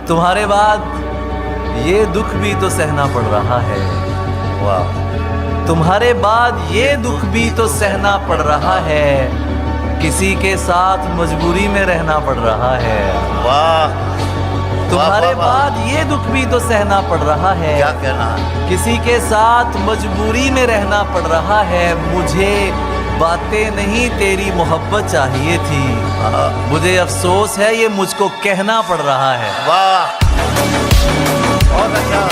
तुम्हारे बाद ये दुख भी तो सहना पड़ रहा है। वाह। तुम्हारे बाद ये दुख भी तो सहना पड़ रहा है, किसी के साथ मजबूरी में रहना पड़ रहा है। वाह। तुम्हारे बाद ये दुख भी तो सहना पड़ रहा है, क्या कहना है? किसी के साथ मजबूरी में रहना पड़ रहा है। मुझे बातें नहीं तेरी मोहब्बत चाहिए थी, मुझे अफसोस है ये मुझको कहना पड़ रहा है। वाह, बहुत अच्छा।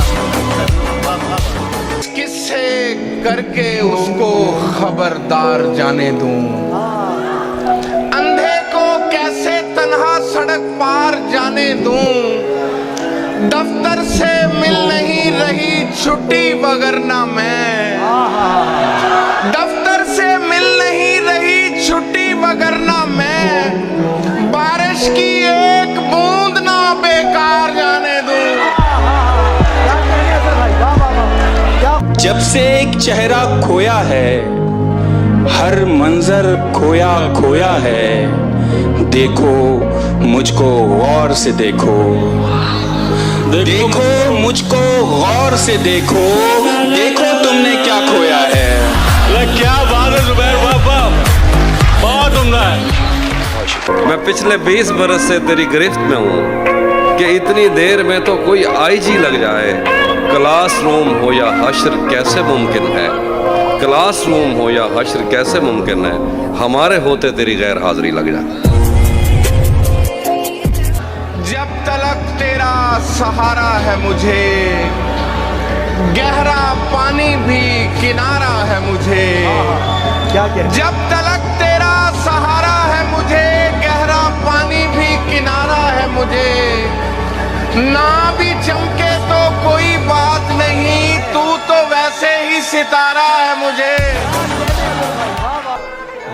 किससे करके उसको खबरदार जाने दूं, अंधे को कैसे तन्हा सड़क पार जाने दूं, दफ्तर से मिल नहीं रही छुट्टी वगरना मैं, दफ्तर से मिल नहीं रही छुट्टी वगरना मैं, बारिश की एक बूंद ना बेकार जाने दूं। जब से एक चेहरा खोया है, हर मंजर खोया खोया है, देखो मुझको गौर से देखो, देखो मुझको गौर से देखो, देखो तुमने क्या खोया है। क्या बात है जुबैर बाबा, बहुत उम्दा है। मैं पिछले 20 बरस से तेरी गिरफ्त में हूँ कि इतनी देर में तो कोई आईजी लग जाए। क्लासरूम हो या हश्र कैसे मुमकिन है, क्लासरूम हो या हश्र कैसे मुमकिन है, हमारे होते तेरी गैर हाजिरी लग जाए। जब तलक तेरा सहारा है मुझे, गहरा पानी भी किनारा है मुझे, जब तलक तेरा सहारा है मुझे, गहरा पानी भी किनारा है मुझे, ना भी चमके तो कोई बात नहीं, तू तो वैसे ही सितारा है मुझे।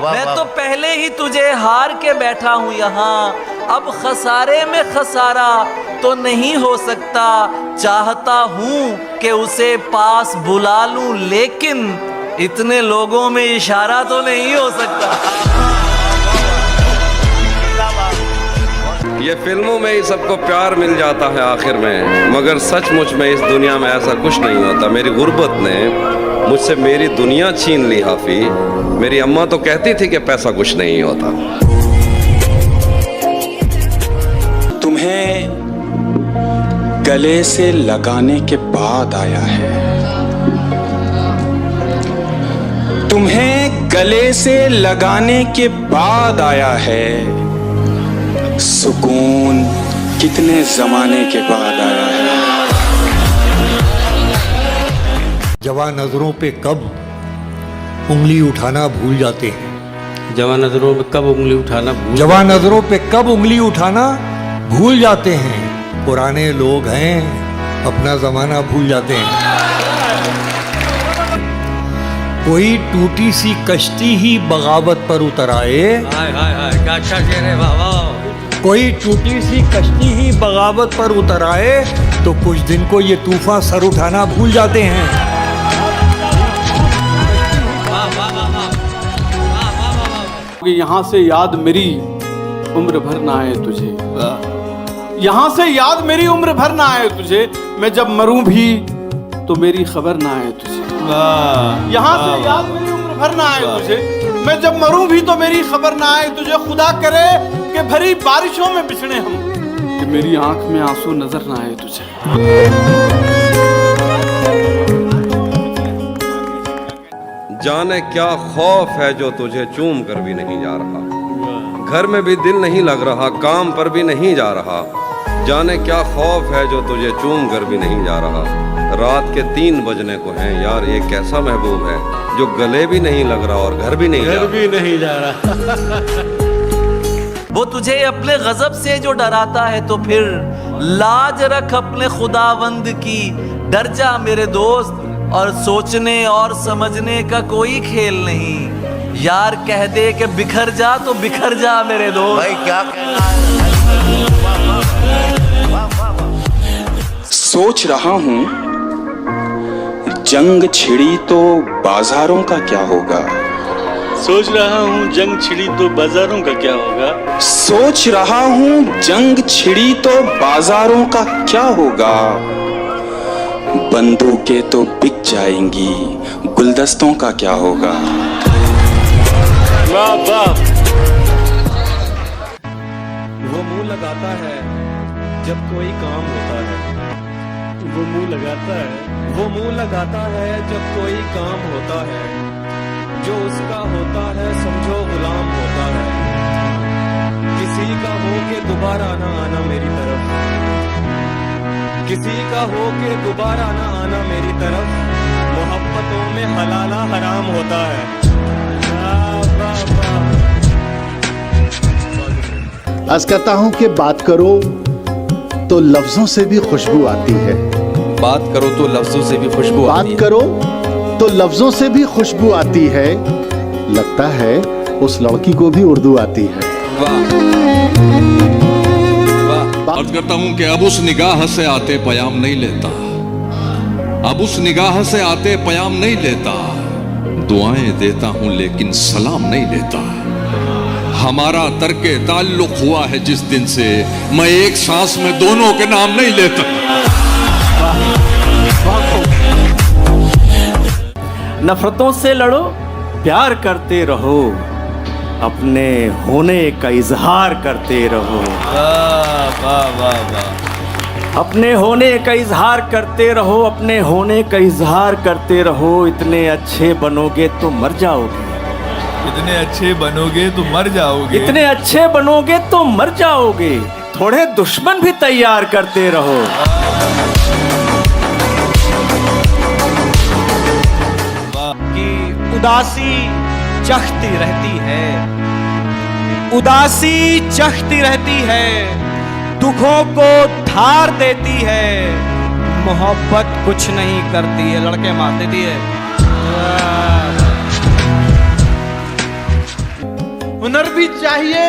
मैं तो पहले ही तुझे हार के बैठा हूँ यहाँ, अब खसारे में खसारा तो नहीं हो सकता। चाहता हूँ कि उसे पास बुला लूं, लेकिन इतने लोगों में इशारा तो नहीं हो सकता। ये फिल्मों में ही सबको प्यार मिल जाता है आखिर में, मगर सचमुच में इस दुनिया में ऐसा कुछ नहीं होता। मेरी गुर्बत ने मुझसे मेरी दुनिया छीन ली हाफी। मेरी अम्मा तो कहती थी कि पैसा कुछ नहीं होता। तुम्हें गले से लगाने के बाद आया है, तुम्हें गले से लगाने के बाद आया है, सुकून कितने जमाने के बाद आया है। जवान नजरों पे कब उंगली उठाना भूल जाते हैं, जवान नजरों पे कब उंगली उठाना भूल, जवान नजरों पे कब उंगली उठाना भूल जाते हैं। पुराने लोग हैं, अपना जमाना भूल जाते हैं। कोई टूटी सी कश्ती ही बगावत पर उतर आए, हाय हाय हाय, क्या अच्छा शेर है बाबा। कोई टूटी सी कश्ती ही बगावत पर उतर आए, तो कुछ दिन को ये तूफान सर उठाना भूल जाते हैं। कि यहाँ से याद मेरी उम्र भर ना आए तुझे, यहाँ से याद मेरी उम्र भर ना आए तुझे, मैं जब मरूं भी तो मेरी खबर ना आए तुझे। यहाँ से याद मेरी उम्र भर ना आए तुझे, मैं जब मरूं भी तो मेरी खबर ना आए तुझे। खुदा करे कि भरी बारिशों में बिछड़े हम, कि मेरी आंख में आंसू नजर ना आए तुझे। जाने क्या खौफ है जो तुझे चूम कर भी नहीं जा रहा, घर में भी दिल नहीं लग रहा, काम पर भी नहीं जा रहा। जाने क्या खौफ है जो तुझे चूम कर भी नहीं जा रहा। रात के 3 बजने को हैं यार, ये कैसा महबूब है जो गले भी नहीं लग रहा और घर भी नहीं जा रहा। वो तुझे अपने गजब से जो डराता है, तो फिर लाज रख अपने खुदावंद की। डर जा मेरे दोस्त, और सोचने और समझने का कोई खेल नहीं। यार कह दे कि बिखर जा तो बिखर जा मेरे दोस्त। भाई क्या कहना है? सोच रहा हूं जंग छिड़ी तो बाजारों का क्या होगा, सोच रहा हूँ जंग छिड़ी तो बाजारों का क्या होगा। सोच रहा हूँ जंग छिड़ी तो बाजारों का क्या होगा। बंदूकें तो बिक जाएंगी, गुलदस्तों का क्या होगा। वाह वाह। वो मुंह लगाता है जब कोई काम होता है। वो मुंह लगाता है, वो मुंह लगाता है जब कोई काम होता है। जो उसका होता है समझो गुलाम होता है। किसी का हो के दोबारा ना आना मेरी तरफ। किसी का हो के दोबारा ना आना मेरी तरफ। मोहब्बतों में हलाला हराम होता है। वाह वाह वाह। आज कहता हूं कि बात करो तो लफ्जों से भी खुशबू आती है। बात करो तो लफ्जों से भी खुशबू आती बात है। करो तो लफ्जों से भी खुशबू आती है। लगता है उस लड़की को भी उर्दू आती है। वाह वाह। अर्ज करता हूं कि अब उस निगाह से आते पयाम नहीं लेता। अब उस निगाह से आते पयाम नहीं लेता। दुआएं देता हूं लेकिन सलाम नहीं लेता। हमारा तर्के ताल्लुक हुआ है जिस दिन से, मैं एक सांस में दोनों के नाम नहीं लेता। नफरतों से लड़ो, प्यार करते रहो, अपने होने का इजहार करते रहो। वाह वाह वाह वाह। अपने होने का इजहार करते रहो, अपने होने का इजहार करते रहो। इतने अच्छे बनोगे तो मर जाओगे। इतने अच्छे बनोगे तो मर जाओगे। इतने अच्छे बनोगे तो मर जाओगे। थोड़े दुश्मन भी तैयार करते रहो। कि उदासी चखती रहती है। उदासी चखती रहती है, दुखों को धार देती है। मोहब्बत कुछ नहीं करती है, लड़के मार देती है। हुनर भी चाहिए,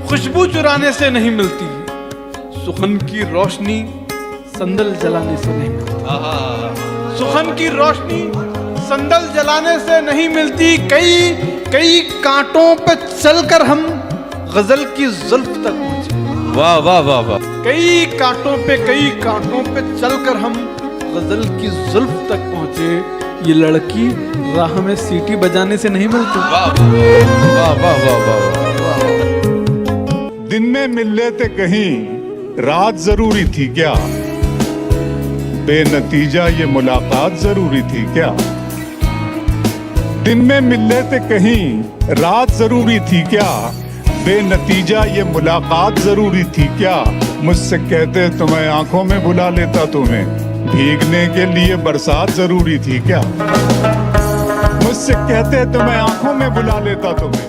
खुशबू चुराने से नहीं मिलती। सुखन की रोशनी संदल जलाने से नहीं मिलती। सुखन की रोशनी संदल जलाने से नहीं मिलती। कई कांटों पे चलकर हम गजल की जुल्फ तक पहुंचे। वाह वाह वाह वाह। कई कांटों पे चलकर हम गजल की जुल्फ तक पहुंचे। ये लड़की राह में सीटी बजाने से नहीं मिलती। वाह वाह वाह वाह वाह। दिन में मिल लेते कहीं, रात जरूरी थी क्या। बेनतीजा ये मुलाकात जरूरी थी क्या। दिन में मिल लेते कहीं, रात जरूरी थी क्या। बेनतीजा ये मुलाकात जरूरी थी क्या। मुझसे कहते तो मैं आंखों में बुला लेता तुम्हें। भीगने के लिए बरसात जरूरी थी क्या। मुझसे कहते तो मैं आंखों में बुला लेता तुम्हें।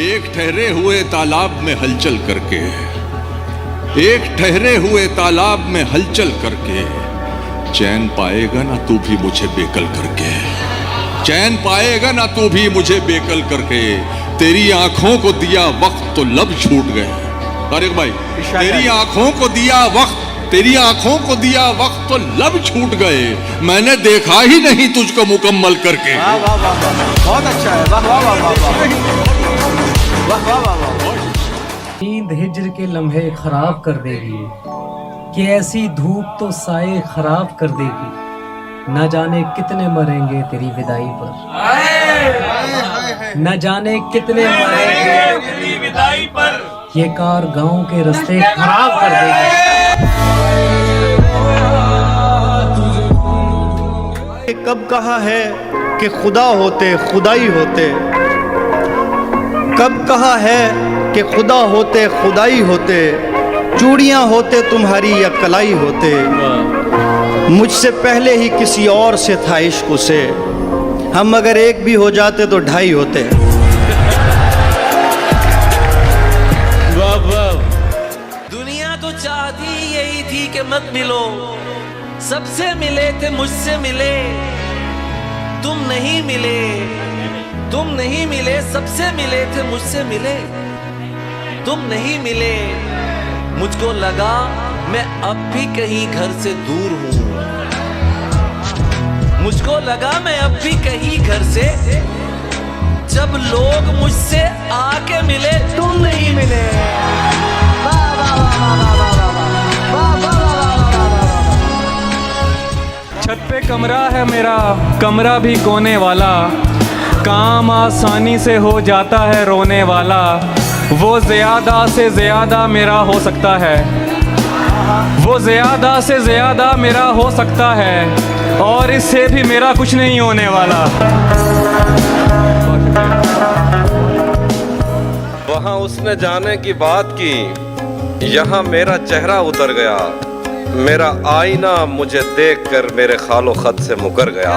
एक ठहरे हुए तालाब में हलचल करके, एक ठहरे हुए तालाब में हलचल करके, चैन पाएगा ना तू भी मुझे बेकल करके। चैन पाएगा ना तू भी मुझे बेकल करके। तेरी आंखों को दिया वक्त तो लब छूट गए। तारिक भाई, तेरी आंखों को दिया वक्त, तेरी आंखों को दिया वक्त तो लब छूट गए। मैंने देखा ही नहीं तुझको मुकम्मल करके। वाह वाह वाह वाह। बहुत अच्छा है। वाह वाह वाह वाह वाह वाह वाह वाह। नींद हिज्र के लम्हे खराब कर देगी, कि ऐसी धूप तो साए खराब कर देगी। न जाने कितने मरेंगे तेरी विदाई पर। न जाने कितने मरेंगे तेरी विदाई पर। ये कार गांव के रास्ते खराब कर देगी। कब कहा है कि खुदा होते खुदाई होते। कब कहा है कि खुदा होते खुदाई होते। चूड़ियां होते तुम्हारी या कलाई होते। मुझसे पहले ही किसी और से था इश्क उसे। हम अगर एक भी हो जाते तो ढाई होते। वाह वाह। दुनिया तो चाहती यही थी कि मत मिलो। सबसे मिले थे, मुझसे मिले, तुम नहीं मिले। तुम नहीं मिले, सबसे मिले थे, मुझसे मिले, तुम नहीं मिले। मुझको लगा मैं अब भी कहीं घर से दूर हूं। मुझको लगा मैं अब भी कहीं घर से जब लोग मुझसे आके मिले तुम नहीं मिले। छत पे कमरा है मेरा, कमरा भी कोने वाला, काम आसानी से हो जाता है रोने वाला। वो ज़्यादा से ज़्यादा मेरा हो सकता है, वो ज़्यादा से ज़्यादा मेरा हो सकता है, और इससे भी मेरा कुछ नहीं होने वाला। वहाँ उसने जाने की बात की, यहाँ मेरा चेहरा उतर गया। मेरा आईना मुझे देखकर मेरे खालो खत से मुकर गया।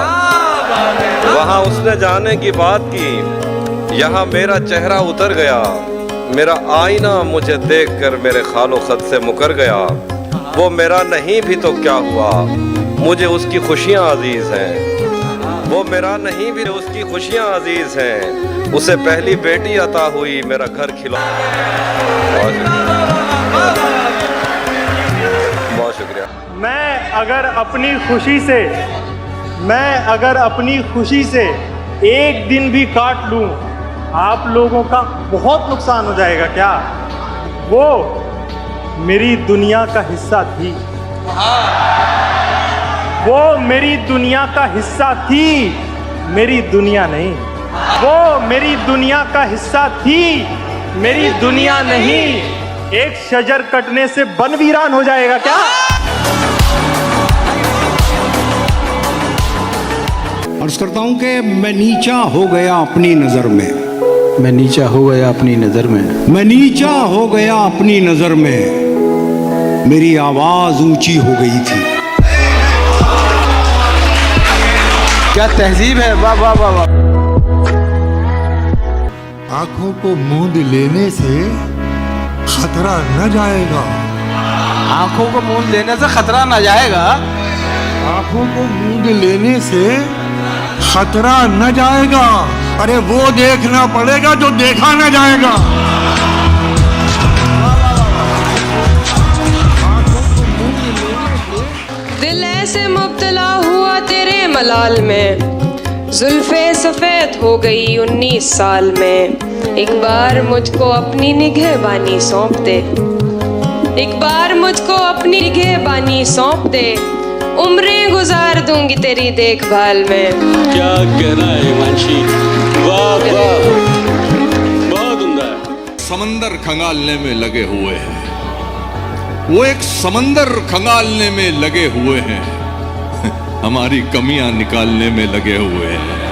वहाँ उसने जाने की बात की, यहाँ मेरा चेहरा उतर गया। मेरा आईना मुझे देखकर मेरे खालो खत से मुकर गया। वो मेरा नहीं भी तो क्या हुआ, मुझे उसकी खुशियाँ अजीज हैं। वो मेरा नहीं भी उसकी खुशियाँ अजीज हैं। उसे पहली बेटी अता हुई, मेरा घर खिला। बहुत शुक्रिया। मैं अगर अपनी खुशी से एक दिन भी काट लूं, आप लोगों का बहुत नुकसान हो जाएगा क्या? वो मेरी दुनिया का हिस्सा थी, वो मेरी दुनिया का हिस्सा थी, मेरी दुनिया नहीं। वो मेरी दुनिया का हिस्सा थी, मेरी दुनिया नहीं। एक शजर कटने से बन वीरान हो जाएगा क्या? अर्ज करता हूं कि मैं नीचा हो गया अपनी नजर में, मैं नीचा हो गया अपनी नज़र में, मैं नीचा हो गया अपनी नजर में, मेरी आवाज ऊंची हो गई थी। क्या तहजीब है, वाह वाह वाह वाह। आंखों को मूंद लेने से खतरा न जाएगा, आंखों को मूंद लेने से खतरा न जाएगा, आंखों को मूंद लेने से खतरा न जाएगा। अरे वो देखना पड़ेगा जो देखा न जाएगा। दिल ऐसे मुब्तला हुआ तेरे मलाल में, जुल्फे सफेद हो गई 19 साल में। एक बार मुझको अपनी निगहबानी सौंप दे, एक बार मुझको अपनी निगहबानी सौंप दे, उम्रें गुजार दूंगी तेरी देखभाल में। क्या कहना है हिमांशी, वाह वाह, बहुत उम्दा है। समंदर खंगालने में लगे हुए हैं, वो एक समंदर खंगालने में लगे हुए हैं। हमारी कमियां निकालने में लगे हुए हैं,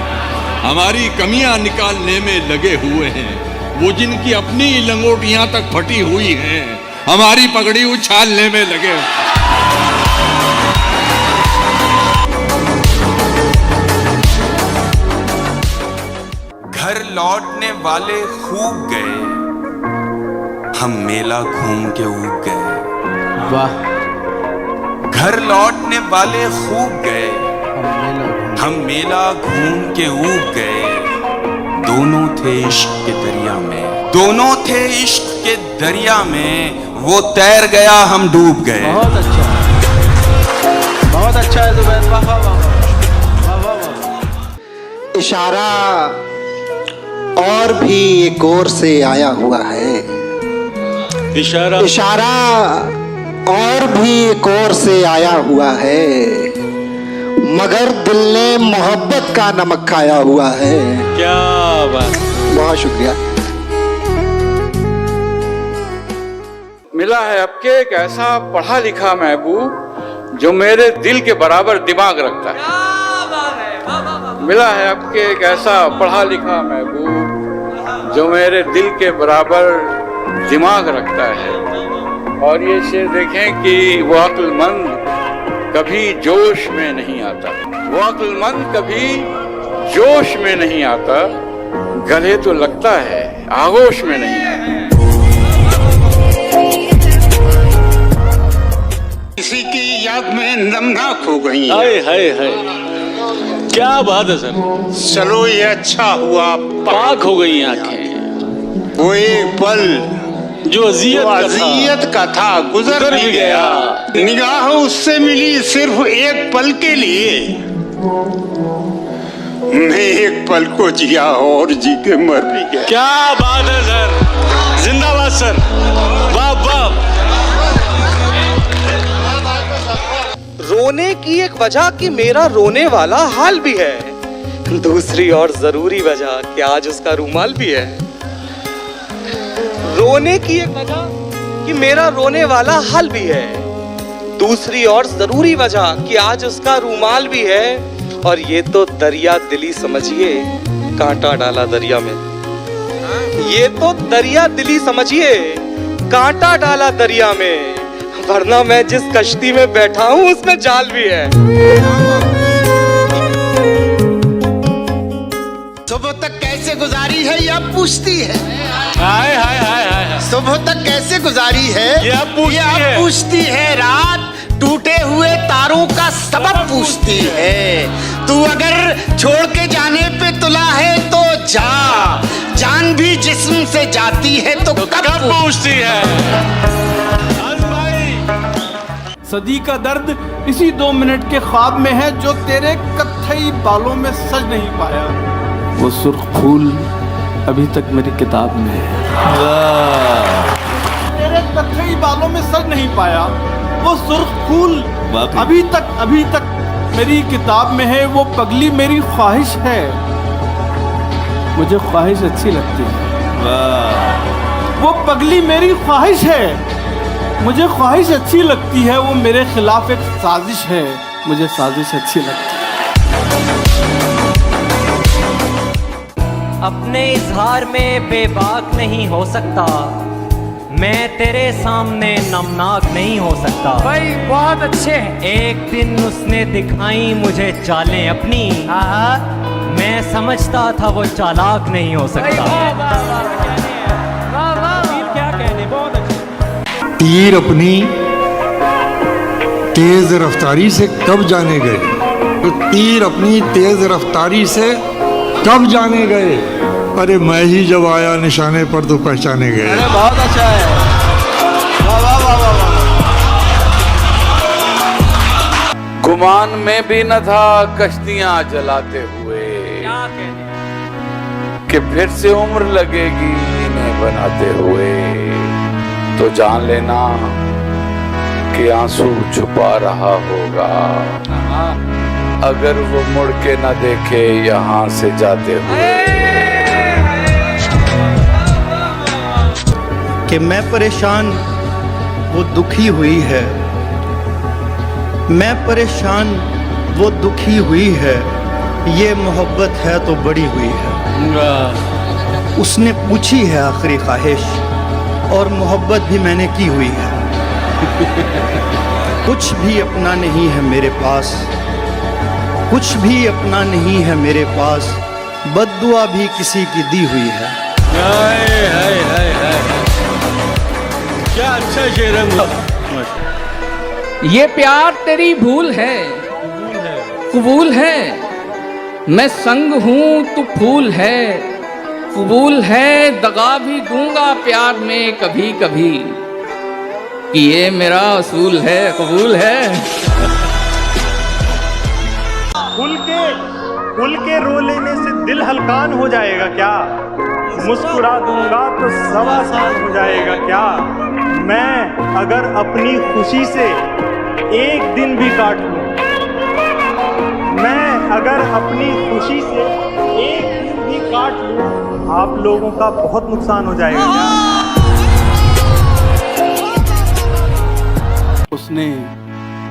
हमारी कमियां निकालने में लगे हुए हैं। वो जिनकी अपनी लंगोटियां तक फटी हुई हैं, हमारी पगड़ी उछालने में लगे। घर लौटने वाले खूब गए, हम मेला घूम के ऊब गए। वाह। घर लौटने वाले खूब गए, हम मेला घूम के ऊब गए। दोनों थे इश्क के दरिया में, दोनों थे इश्क के दरिया में। वो तैर गया, हम डूब गए। बहुत अच्छा, बहुत अच्छा है जुबैर, वाह वाह वाह वाह वाह। इशारा और भी एक और से आया हुआ है, इशारा इशारा और भी एक और से आया हुआ है, मगर दिल ने मोहब्बत का नमक खाया हुआ है। क्या बात। बहुत शुक्रिया। मिला है आपके एक ऐसा पढ़ा लिखा महबूब जो मेरे दिल के बराबर दिमाग रखता है। मिला है आपके एक ऐसा पढ़ा लिखा महबूब जो मेरे दिल के बराबर दिमाग रखता है। और ये शेर देखें कि वो अक्लमंद कभी जोश में नहीं आता, वो अक्लमंद कभी जोश में नहीं आता, गले तो लगता है आगोश में नहीं आता। किसी की याद में नमनाक हो गई। हाय हाय हाय, क्या बात है सर। चलो ये अच्छा हुआ पाक हो गई आंखें। वो एक पल जो अजियत का था गुजर भी गया। निगाह उससे मिली सिर्फ एक पल के लिए, मैं एक पल को जिया और जी के मर भी गया। क्या बात है सर, जिंदाबाद सर, वाह वाह। रोने की एक वजह कि मेरा रोने वाला हाल भी है, दूसरी और जरूरी वजह कि आज उसका रूमाल भी है। रोने की एक वजह कि मेरा रोने वाला हाल भी है, दूसरी और जरूरी वजह कि आज उसका रूमाल भी है। और ये तो दरिया दिली समझिए, कांटा डाला दरिया में। ये तो दरिया दिली समझिए, कांटा डाला दरिया में, वरना मैं जिस कश्ती में बैठा हूं उसमें जाल भी है। सुबह तक कैसे गुजारी है यह पूछती है। हाय हाय हाय हाय। सुबह तक कैसे गुजारी है यह पूछती है। रात टूटे हुए तारों का सबब पूछती है। तू अगर छोड़ के जाने पे तुला है तो जा, जान भी जिस्म से जाती है तो कब पूछती है। सदी का दर्द इसी 2 मिनट के ख्वाब में है जो तेरे कत्थई बालों में सज नहीं पाया। वो सुर्ख फूल अभी तक मेरी किताब में है। तेरे कत्थई बालों में सज नहीं पाया, वो सुर्ख फूल अभी तक मेरी किताब में है। वो पगली मेरी ख्वाहिश है, मुझे ख्वाहिश अच्छी लगती है। वो पगली मेरी ख्वाहिश है, मुझे ख्वाहिश अच्छी लगती है। वो मेरे खिलाफ एक साजिश है, मुझे साजिश अच्छी लगती है। अपने इजहार में बेबाक नहीं हो सकता, मैं तेरे सामने नमनाक नहीं हो सकता। भाई बहुत अच्छे हैं। एक दिन उसने दिखाई मुझे चालें अपनी, मैं समझता था वो चालाक नहीं हो सकता। क्या कहने, बहुत अच्छे। तीर अपनी तेज रफ्तारी से कब जाने गए, तो तीर अपनी तेज रफ्तारी से कब जाने गए। अरे मैं ही जब आया निशाने पर तो पहचाने गए। अरे बहुत अच्छा है, वाह वाह वाह वाह वाह। गुमान में भी न था कश्तियां जलाते हुए, कि फिर से उम्र लगेगी इन्हें बनाते हुए। तो जान लेना कि आंसू छुपा रहा होगा, अगर वो मुड़ के न देखे यहाँ से जाते हुए। कि मैं परेशान वो दुखी हुई है, मैं परेशान वो दुखी हुई है, ये मोहब्बत है तो बड़ी हुई है। उसने पूछी है आखिरी ख्वाहिश, और मोहब्बत भी मैंने की हुई है। कुछ भी अपना नहीं है मेरे पास, कुछ भी अपना नहीं है मेरे पास, बद्दुआ भी किसी की दी हुई है। हाय हाय हाय हाय, क्या अच्छा शेर है। ये प्यार तेरी भूल है, कबूल है, मैं संग हूँ तू फूल है, कबूल है, दगा भी दूंगा प्यार में कभी कभी, कि ये मेरा असूल है, कबूल है। खुल के रो लेने से दिल हल्कान हो जाएगा क्या, मुस्कुरा दूंगा तो सब आसान हो जाएगा क्या। मैं अगर अपनी खुशी से एक दिन भी काट लूं, मैं अगर अपनी खुशी से एक दिन भी काट लूं, आप लोगों का बहुत नुकसान हो जाएगा क्या। उसने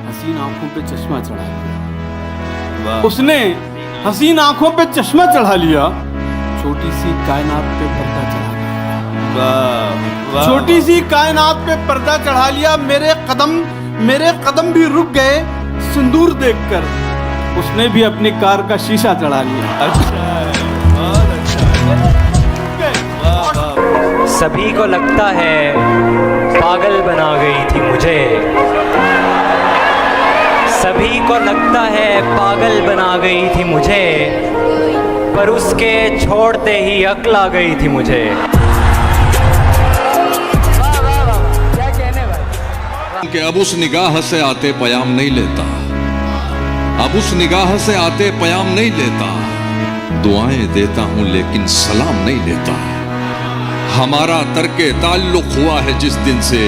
हसीन आंखों पे चश्मा चढ़ा लिया, उसने हसीन आंखों पे चश्मा चढ़ा लिया, छोटी सी कायनात पे पर्दा चढ़ा लिया, छोटी सी कायनात पे पर्दा चढ़ा लिया। मेरे कदम भी रुक गए सिंदूर देखकर, उसने भी अपनी कार का शीशा चढ़ा लिया। सभी को लगता है पागल बना गई थी मुझे, सभी को लगता है पागल बना गई थी मुझे, पर उसके छोड़ते ही अक्ल आ गई थी मुझे। क्या कहने भाई। कि अब उस निगाह से आते पयाम नहीं लेता, अब उस निगाह से आते पयाम नहीं लेता, दुआएं देता हूं लेकिन सलाम नहीं लेता। हमारा तर्के ताल्लुक हुआ है जिस दिन से,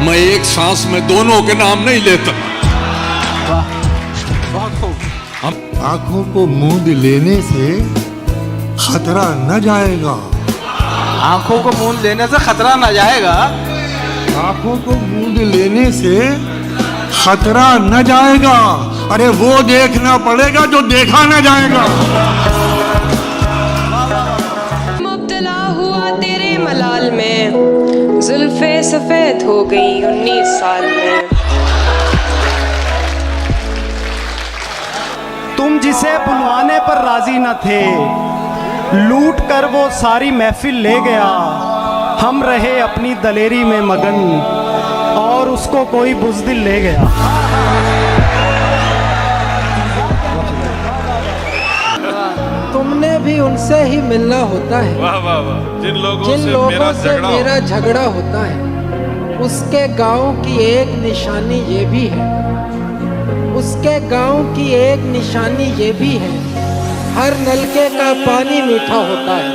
मैं एक सांस में दोनों के नाम नहीं लेता। आंखों को मूंद लेने से खतरा न जाएगा। आंखों को मूंद लेने से खतरा न जाएगा। आंखों को मूंद लेने से खतरा न जाएगा। अरे वो देखना पड़ेगा जो देखा न जाएगा। मुब्तला हुआ तेरे मलाल में, जुल्फे सफेद हो गई 19 साल में। तुम जिसे बुलवाने पर राजी न थे, लूट कर वो सारी महफिल ले गया। हम रहे अपनी दलेरी में मगन और उसको कोई बुज़दिल ले गया। तुमने भी उनसे ही मिलना होता है। वाह वाह वाह। जिन लोगों से मेरा झगड़ा होता है, उसके गांव की एक निशानी ये भी है। उसके गांव की एक निशानी ये भी है, हर नलके का पानी मीठा होता है।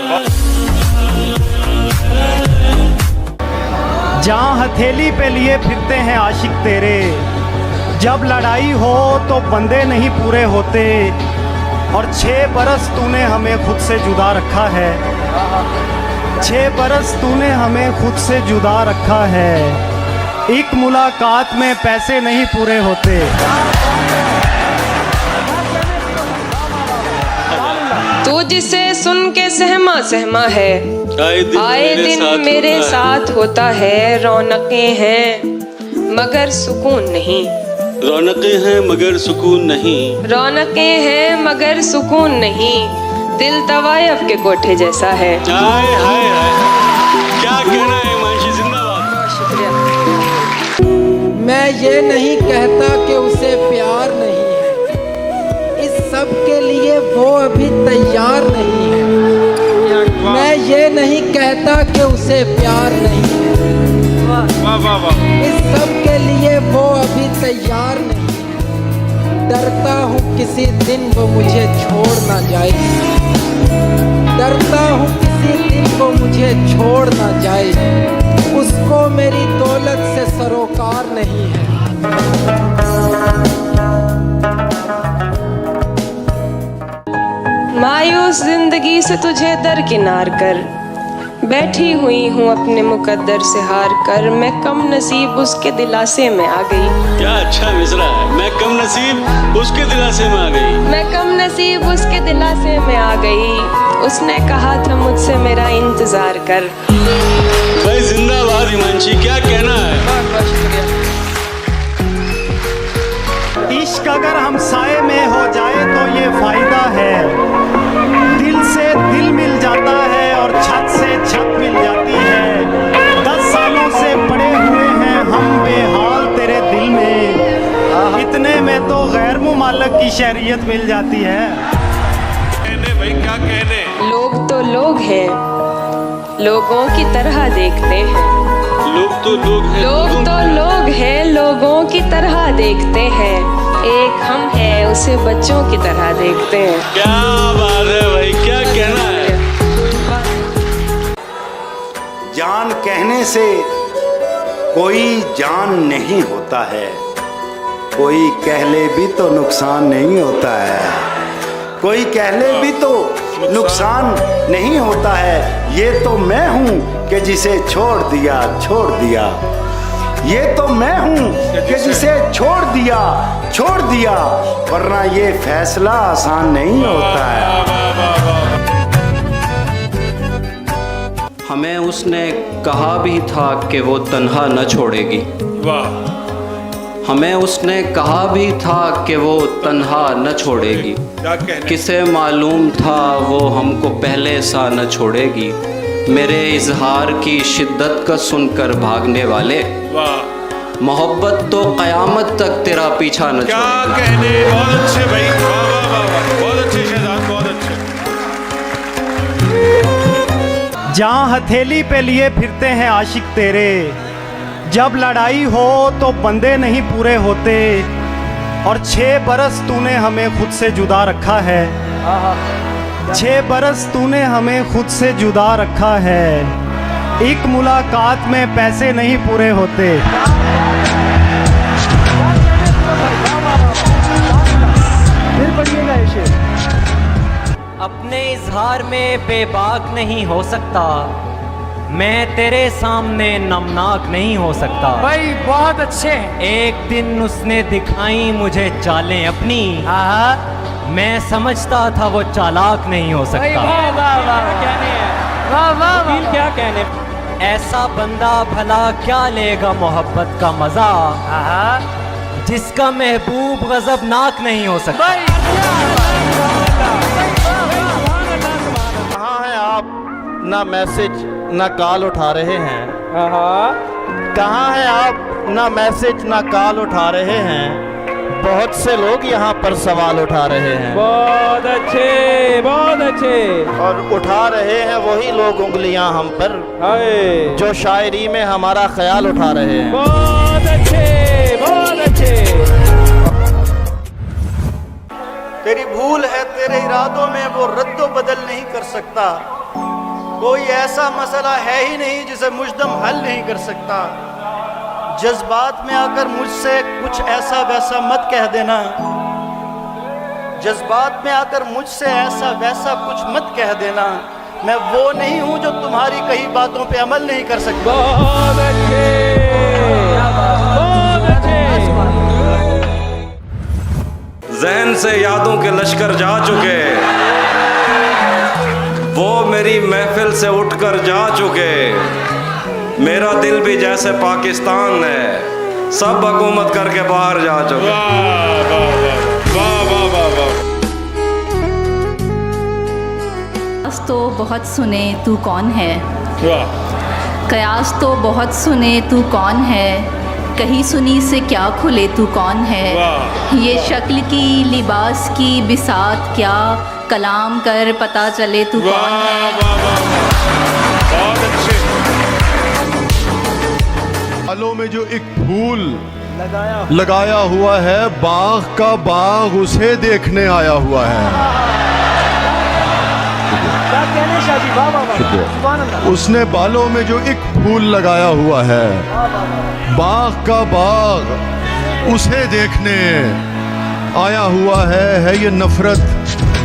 जहाँ हथेली पे लिए फिरते हैं आशिक तेरे, जब लड़ाई हो तो बंदे नहीं पूरे होते। और 6 बरस तूने हमें खुद से जुदा रखा है। 6 बरस तूने हमें खुद से जुदा रखा है। एक मुलाकात में पैसे नहीं पूरे होते। तू जिसे सुन के सहमा सहमा है, आए दिन मेरे साथ होता है। रौनकें हैं मगर सुकून नहीं। रौनकें हैं मगर सुकून नहीं। रौनकें हैं मगर सुकून नहीं। दिल तवायफ के कोठे जैसा है। हाय हाय हाय, क्या कहना है मानसी, जिंदाबाद। शुक्रिया। मैं ये नहीं कहता कि उसे प्यार नहीं है, इस सब के लिए वो अभी तैयार नहीं है। मैं ये नहीं कहता कि उसे प्यार नहीं है, इस सब के लिए वो अभी तैयार नहीं है। डरता हूँ किसी दिन वो मुझे छोड़ ना जाए। डरता हूँ किसी दिन वो मुझे छोड़ ना जाए। उसको मेरी दौलत से सरोकार नहीं है। मायूस जिंदगी से तुझे दरकिनार कर, बैठी हुई हूँ अपने मुकद्दर से हार कर। मैं कम नसीब उसके दिलासे में आ गई। क्या अच्छा मिसरा है। मैं कम नसीब उसके दिलासे में आ गई। मैं कम नसीब उसके दिलासे में आ गई। उसने कहा था मुझसे मेरा इंतजार कर। भाई जिंदाबाद हिमांशी, क्या कहना है। इश्क अगर हम साए में हो जाए तो ये फायदा है। दिल से दिल मिल जाता है और छत से छत मिल जाती है। 10 सालों से पड़े हुए हैं हम बेहाल तेरे दिल में। इतने में तो गैर मुमालक की शहरियत मिल जाती है। कहने भाई, क्या कहने। लोग तो लोग हैं, लोगों की तरह देखते हैं। लोग तो लोग हैं। लोग तो लोग हैं, लोगों की तरह देखते हैं। एक हम हैं, उसे बच्चों की तरह देखते हैं। क्या बात है भाई, क्या कहना है। जान कहने से कोई जान नहीं होता है, कोई कह ले भी तो नुकसान नहीं होता है। कोई कह ले भी तो नुकसान नहीं होता है। ये तो मैं हूँ कि जिसे छोड़ दिया, छोड़ दिया। ये तो मैं हूँ कि जिसे छोड़ दिया, छोड़ दिया। वरना ये फैसला आसान नहीं होता है। हमें उसने कहा भी था कि वो तन्हा न छोड़ेगी। वाह। हमें उसने कहा भी था कि वो तन्हा न छोड़ेगी। किसे मालूम था वो हमको पहले सा न छोड़ेगी। मेरे इजहार की शिद्दत का सुनकर भागने वाले, मोहब्बत तो क़यामत तक तेरा पीछा न क्या छोड़ेगी। कहने। बहुत अच्छे भाई, वाह वाह वाह वाह, बहुत अच्छे शहजाद, बहुत अच्छे। जहाँ हथेली पे लिए फिरते हैं आशिक तेरे, जब लड़ाई हो तो बंदे नहीं पूरे होते। और 6 बरस तूने हमें खुद से जुदा रखा है। 6 बरस तूने हमें खुद से जुदा रखा है, एक मुलाकात में पैसे नहीं पूरे होते। फिर पढ़िएगा ये शेर। अपने इजहार में बेबाक नहीं हो सकता, मैं तेरे सामने नमनाक नहीं हो सकता। भाई बहुत अच्छे हैं। एक दिन उसने दिखाई मुझे चालें अपनी, मैं समझता था वो चालाक नहीं हो सकता। वाह वाह वाह वाह वाह वाह, क्या कहने, ऐसा बंदा भला क्या लेगा मोहब्बत का मजा, जिसका महबूब गजबनाक नहीं हो सकता। कहाँ हैं आप? ना मैसेज ना कॉल उठा रहे हैं। कहाँ हैं आप? ना मैसेज ना कॉल उठा रहे हैं। बहुत से लोग यहाँ पर सवाल उठा रहे हैं। बहुत अच्छे, बहुत अच्छे। और उठा रहे हैं वही लोग उंगलियां हम पर, जो शायरी में हमारा ख्याल उठा रहे हैं। बहुत अच्छे, बहुत अच्छे। तेरी भूल है तेरे इरादों में, वो रद्दो बदल नहीं कर सकता। कोई ऐसा मसला है ही नहीं जिसे मुजदम हल नहीं कर सकता। जज्बात में आकर मुझसे कुछ ऐसा वैसा मत कह देना। जज्बात में आकर मुझसे ऐसा वैसा कुछ मत कह देना। मैं वो नहीं हूँ जो तुम्हारी कही बातों पे अमल नहीं कर सकता। बहुत अच्छे, बहुत अच्छे। जहन से यादों के लश्कर जा चुके, वो मेरी महफिल से उठकर जा चुके। मेरा दिल भी जैसे पाकिस्तान है, सब हुकूमत करके बाहर जा चुके। वाह वाह वाह वाह वाह। तो बहुत सुने तू कौन है, कयास तो बहुत सुने तू कौन है, कहीं सुनी से क्या खुले तू कौन है। ये शक्ल की लिबास की बिसात क्या, कलाम कर पता चले तू कौन है। बहुत अच्छे। बालों में जो एक फूल लगाया हुआ है, बाग का बाग उसे देखने आया हुआ है। उसने बालों में जो एक फूल लगाया हुआ है, बाग का बाग उसे देखने आया हुआ है ये नफरत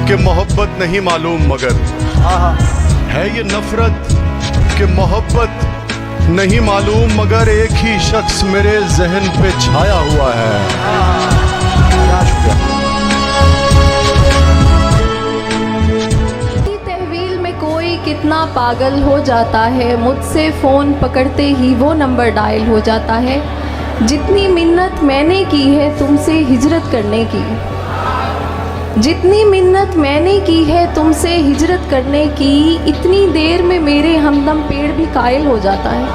कि मोहब्बत नहीं मालूम, मगर है ये नफरत कि मोहब्बत नहीं मालूम, मगर एक ही शख्स मेरे जहन पे छाया हुआ है। तहवील में कोई कितना पागल हो जाता है, मुझसे फ़ोन पकड़ते ही वो नंबर डायल हो जाता है। जितनी मिन्नत मैंने की है तुमसे हिजरत करने की, जितनी मिन्नत मैंने की है तुमसे हिजरत करने की, इतनी देर में मेरे हमदम पेड़ भी कायल हो जाता है।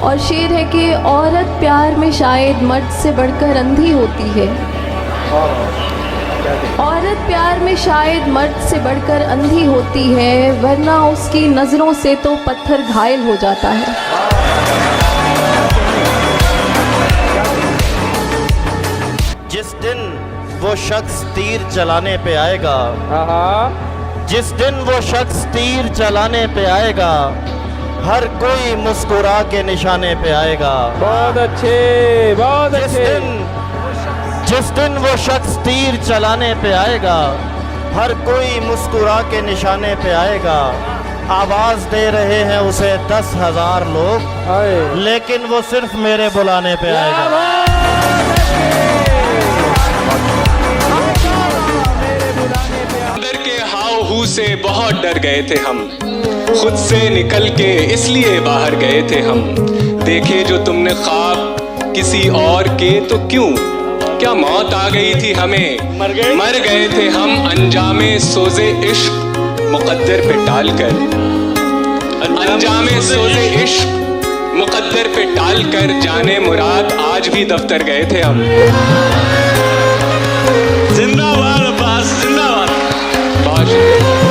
और शेर है कि औरत प्यार में शायद मर्द से बढ़कर अंधी होती है, औरत प्यार में शायद मर्द से बढ़कर अंधी होती है, वरना उसकी नज़रों से तो पत्थर घायल हो जाता है। जिस दिन वो शख्स तीर चलाने पे आएगा, जिस दिन वो शख्स तीर चलाने पे आएगा, हर कोई मुस्कुरा के निशाने पे आएगा। बहुत अच्छे, बहुत अच्छे। जिस दिन वो शख्स तीर चलाने पे आएगा, हर कोई मुस्कुरा के निशाने पे आएगा। आवाज दे रहे हैं उसे 10,000 लोग, लेकिन वो सिर्फ मेरे बुलाने पे आएगा। अंदर के हाव हू से बहुत डर गए थे हम, खुद से निकल के इसलिए बाहर गए थे हम। देखे जो तुमने ख्वाब किसी और के तो क्यों, क्या मौत आ गई थी हमें, मर गए थे हम अंजामे सोजे इश्क मुकद्दर पे टालकर, अंजामे सोजे इश्क मुकद्दर पे टालकर, जाने मुराद आज भी दफ्तर गए थे हम। जिंदाबाद अब्बास, जिंदाबाद। बहुत शुक्रिया।